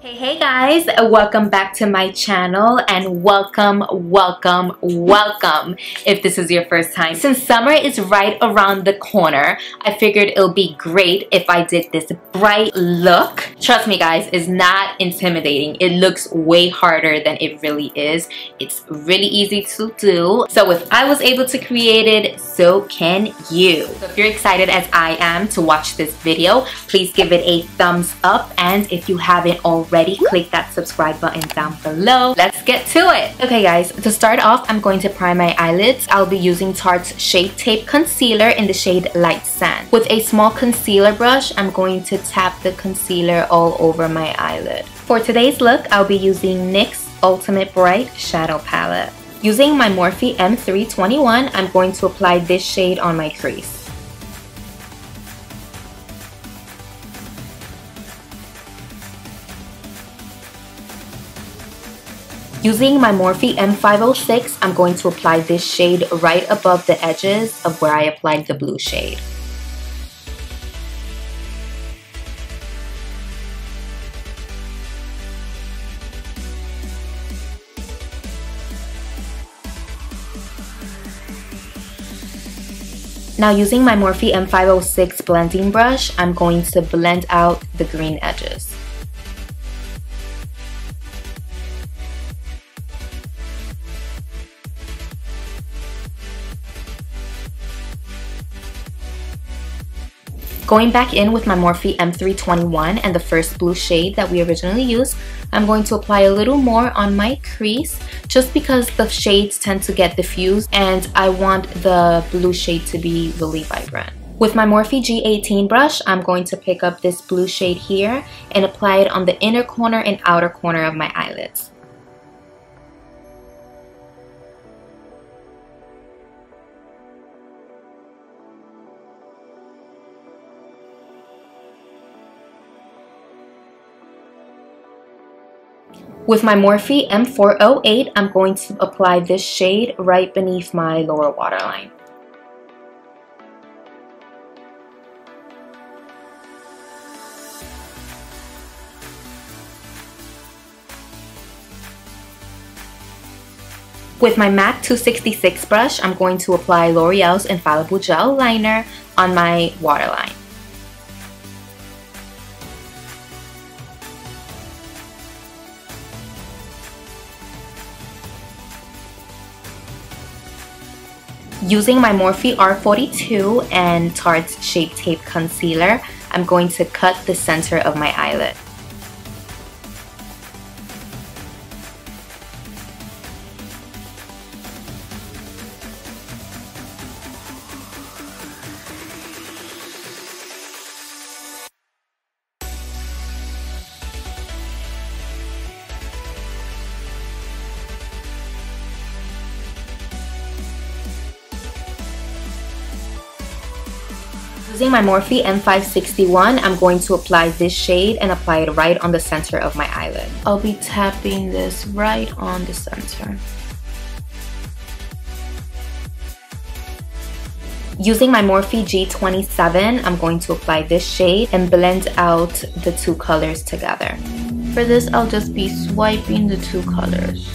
Hey guys, welcome back to my channel and welcome if this is your first time. Since summer is right around the corner, I figured it'll be great if I did this bright look. Trust me guys, it's not intimidating. It looks way harder than it really is. It's really easy to do. So if I was able to create it, so can you. So if you're excited as I am to watch this video, please give it a thumbs up, and if you haven't already, click that subscribe button down below. Let's get to it. Okay guys, to start off, I'm going to prime my eyelids. I'll be using Tarte's Shape Tape Concealer in the shade Light Sand. With a small concealer brush, I'm going to tap the concealer all over my eyelid. For today's look, I'll be using NYX's Ultimate Bright Shadow Palette. Using my Morphe M321, I'm going to apply this shade on my crease. Using my Morphe M506, I'm going to apply this shade right above the edges of where I applied the blue shade. Now using my Morphe M506 blending brush, I'm going to blend out the green edges. Going back in with my Morphe M321 and the first blue shade that we originally used, I'm going to apply a little more on my crease just because the shades tend to get diffused and I want the blue shade to be really vibrant. With my Morphe G18 brush, I'm going to pick up this blue shade here and apply it on the inner corner and outer corner of my eyelids. With my Morphe M408, I'm going to apply this shade right beneath my lower waterline. With my MAC 266 brush, I'm going to apply L'Oreal's Infallible Gel Liner on my waterline. Using my Morphe R42 and Tarte's Shape Tape Concealer, I'm going to cut the center of my eyelid. Using my Morphe M561, I'm going to apply this shade and apply it right on the center of my eyelid. I'll be tapping this right on the center. Using my Morphe G27, I'm going to apply this shade and blend out the two colors together. For this, I'll just be swiping the two colors.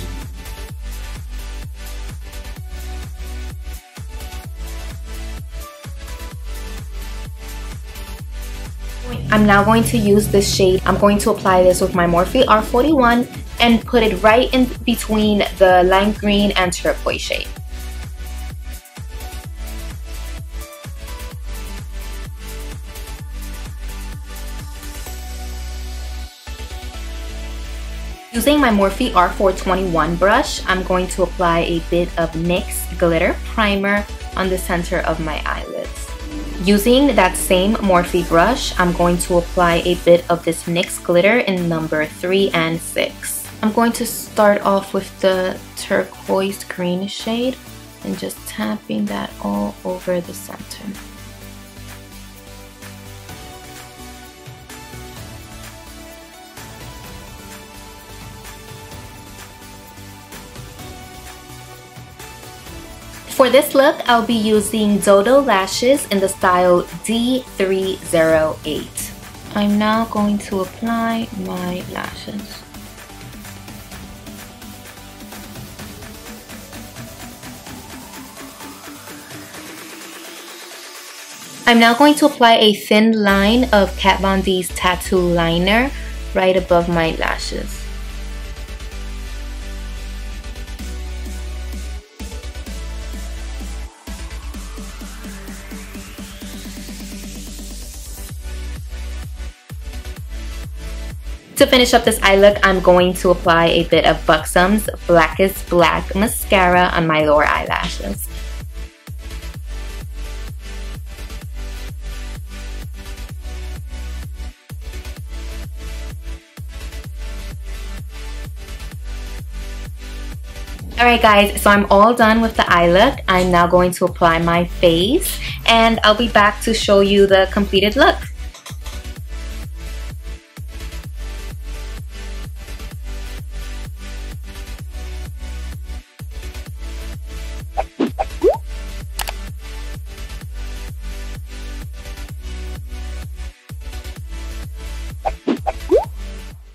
I'm now going to use this shade. I'm going to apply this with my Morphe R41 and put it right in between the lime green and turquoise shade. Using my Morphe R421 brush, I'm going to apply a bit of NYX's Glitter Primer on the center of my eyelids. Using that same Morphe brush, I'm going to apply a bit of this NYX glitter in number 3 and 6. I'm going to start off with the turquoise green shade and just tapping that all over the center. For this look, I'll be using DODO lashes in the style D308. I'm now going to apply my lashes. I'm now going to apply a thin line of Kat Von D's tattoo liner right above my lashes. To finish up this eye look, I'm going to apply a bit of BUXOM's Blackest Black Mascara on my lower eyelashes. Alright guys, so I'm all done with the eye look. I'm now going to apply my face and I'll be back to show you the completed look.